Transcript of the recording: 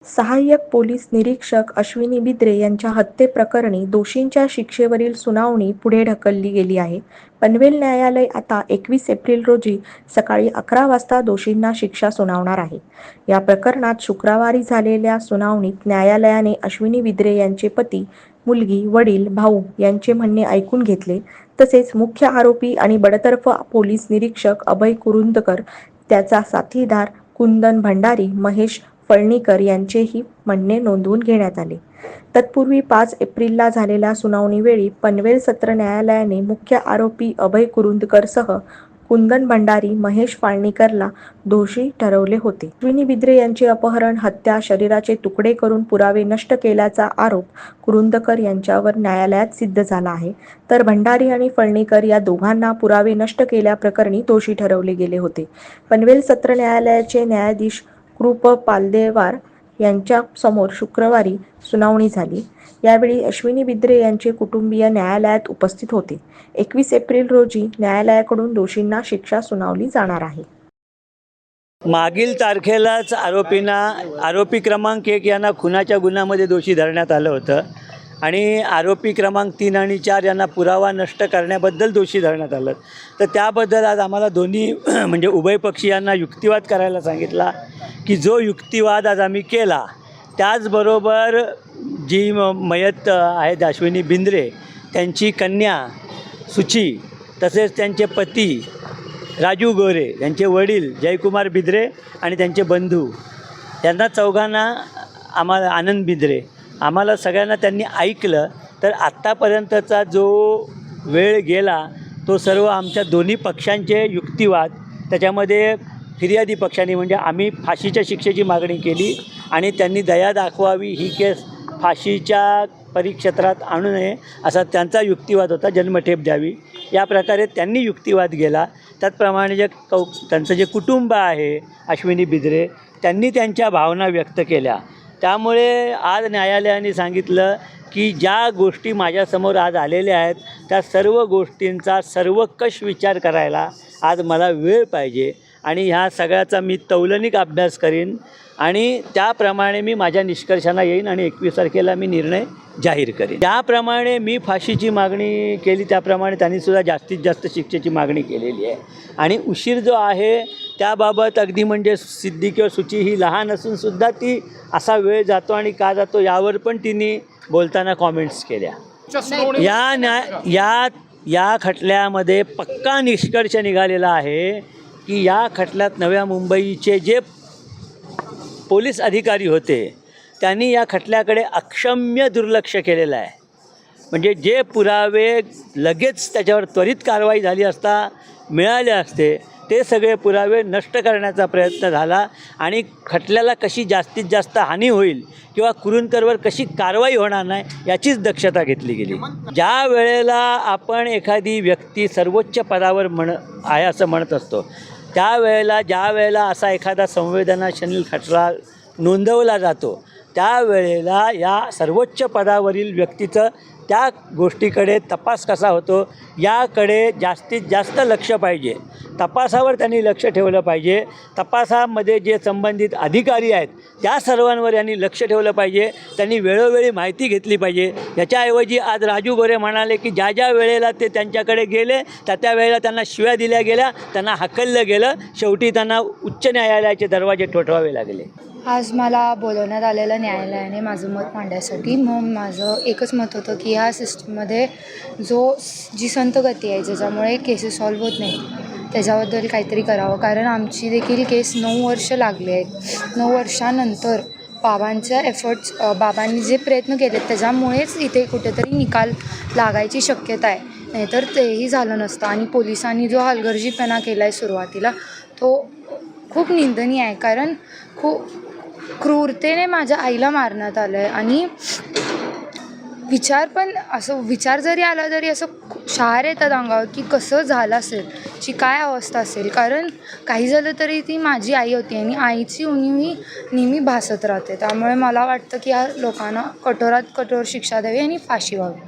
सहाय्यक पोलीस निरीक्षक अश्विनी बिद्रे यांच्या हत्येप्रकरणी दोषींच्या शिक्षेवरील सुनावणी पुढे ढकलली गेली आहे. पनवेल न्यायालय आता 21 एप्रिल रोजी सकाळी 11 वाजता दोषींना शिक्षा सुनावणार आहे. या प्रकरणात शुक्रवारी झालेल्या सुनावणीत न्यायालयाने अश्विनी बिद्रे यांचे पती, मुलगी, वडील, भाऊ यांचे म्हणणे ऐकून घेतले. तसेच मुख्य आरोपी आणि बडतर्फ पोलीस निरीक्षक अभय कुरुंदकर, त्याचा साथीदार कुंदन भंडारी, महेश फळणीकर यांचेही म्हणणे नोंदवून घेण्यात आले. तत्पूर्वी 5 एप्रिलला झालेल्या सुनावणीवेळी पनवेल सत्र न्यायालयाने मुख्य आरोपी अभय कुरुंदकरसह कुंदन भंडारी, महेश फळणीकरला दोषी ठरवले होते. अश्विनी बिद्रे यांचे अपहरण, हत्या, शरीराचे तुकडे करून पुरावे नष्ट केल्याचा आरोप कुरुंदकर यांच्यावर न्यायालयात सिद्ध झाला आहे. तर भंडारी आणि फळणीकर या दोघांना पुरावे नष्ट केल्याप्रकरणी दोषी ठरवले गेले होते. पनवेल सत्र न्यायालयाचे न्यायाधीश कृप पालदेवार यांच्या समोर शुक्रवारी सुनावणी झाली. यावेळी अश्विनी बिद्रे यांचे कुटुंबीय न्यायालयात उपस्थित होते. 21 एप्रिल रोजी न्यायालयाकडून दोषींना शिक्षा सुनावली जाणार आहे. मागील तारखेलाच आरोपी क्रमांक 1 यांना खुनाच्या गुन्ह्यामध्ये दोषी धरण्यात आलं होतं आणि आरोपी क्रमांक 3 आणि 4 यांना पुरावा नष्ट करण्याबद्दल दोषी धरण्यात आलं. तर त्याबद्दल आज आम्हाला दोन्ही म्हणजे उभय पक्षीयांना युक्तिवाद करायला सांगितला की जो युक्तिवाद आज आम्ही केला, त्याचबरोबर जी मयत आहेत अश्विनी बिद्रे त्यांची कन्या सुची, तसेच त्यांचे पती राजू गोरे, त्यांचे वडील जयकुमार बिद्रे आणि त्यांचे बंधू, यांना चौघांना आम्हाला आनंद बिद्रे, आम्हाला सगळ्यांना त्यांनी ऐकलं. तर आत्तापर्यंतचा जो वेळ गेला तो सर्व आमच्या दोन्ही पक्षांचे युक्तिवाद, त्याच्यामध्ये फिर्यादी पक्षाने म्हणजे आम्ही फाशीच्या शिक्षेची मागणी केली आणि त्यांनी दया दाखवावी, ही केस फाशीच्या परिक्षेत्रात आणू नये असा त्यांचा युक्तिवाद होता, जन्मठेप द्यावी या प्रकारे त्यांनी युक्तिवाद केला. त्याचप्रमाणे त्यांचं जे कुटुंब आहे अश्विनी बिद्रे, त्यांनी त्यांच्या भावना व्यक्त केल्या. त्यामुळे आज न्यायालयाने सांगितलं की ज्या गोष्टी माझ्यासमोर आज आलेल्या आहेत त्या सर्व गोष्टींचा सर्वकष विचार करायला आज मला वेळ पाहिजे आणि ह्या सगळ्याचा मी तौलनिक अभ्यास करीन आणि त्याप्रमाणे मी माझ्या निष्कर्षांना येईन आणि 21 तारखेला मी निर्णय जाहीर करीन. त्याप्रमाणे मी फाशीची मागणी केली, त्याप्रमाणे त्यांनीसुद्धा जास्तीत जास्त शिक्षेची मागणी केलेली आहे. आणि उशीर जो आहे त्याबाबत अगदी म्हणजे सिद्धी किंवा सुची ही लहान असूनसुद्धा ती असा वेळ जातो आणि का जातो यावर पण तिने बोलताना कॉमेंट्स केल्या. या खटल्यामध्ये पक्का निष्कर्ष निघालेला आहे की या खटल्यात नव्या मुंबईचे जे पोलीस अधिकारी होते त्यांनी या खटल्याकडे अक्षम्य दुर्लक्ष केलेलं आहे. म्हणजे जे पुरावे लगेच त्याच्यावर त्वरित कारवाई झाली असता मिळाले असते ते सगळे पुरावे नष्ट करण्याचा प्रयत्न झाला आणि खटल्याला कशी जास्तीत जास्त हानी होईल किंवा कुरुंदकरवर कशी कारवाई होणार नाही याचीच दक्षता घेतली गेली. ज्या वेळेला आपण एखादी व्यक्ती सर्वोच्च पदावर आहे असं म्हणत असतो, ज्या वेळेला असा एखादा संवेदनाशील खटला नोंदवला जातो त्यावेळेला या सर्वोच्च पदावरील व्यक्तीचं त्या गोष्टीकडे तपास कसा होतो याकडे जास्तीत जास्त लक्ष पाहिजे. तपासावर त्यांनी लक्ष ठेवलं पाहिजे. तपासामध्ये जे संबंधित अधिकारी आहेत त्या सर्वांवर यांनी लक्ष ठेवलं पाहिजे. त्यांनी वेळोवेळी माहिती घेतली पाहिजे. याच्याऐवजी आज राजू गोरे म्हणाले की ज्या ज्या वेळेला ते त्यांच्याकडे गेले त्या वेळेला त्यांना शिव्या दिल्या गेल्या, त्यांना हाकललं गेलं, शेवटी त्यांना उच्च न्यायालयाचे दरवाजे ठोठवावे लागले. आज मला बोलवण्यात आलेलं न्यायालयाने माझं मत मांडण्यासाठी. मग माझं एकच मत होतं की ह्या सिस्टममध्ये जी संत गती आहे ज्याच्यामुळे केसेस सॉल्व्ह होत नाही त्याच्याबद्दल काहीतरी करावं. कारण आमची देखील केस 9 वर्ष लागले आहेत. 9 वर्षानंतर बाबांच्या एफर्ट्स, बाबांनी जे प्रयत्न केलेत त्याच्यामुळेच इथे कुठेतरी निकाल लागायची शक्यता आहे, नाहीतर तेही झालं नसतं. आणि पोलिसांनी जो हलगर्जीपणा केला आहे सुरुवातीला तो खूप निंदनीय आहे. कारण खूप क्रूरतेने माझ्या आईला मारण्यात आलं आहे आणि विचार जरी आला तरी असं शहार येतात अंगावर की कसं झालं असेल, ची काय अवस्था असेल. कारण काही झालं तरी ती माझी आई होती आणि आईची उणीव नेहमी भासत राहते. त्यामुळे मला वाटतं की या लोकांना कठोरात कठोर शिक्षा द्यावी आणि फाशी व्हावी.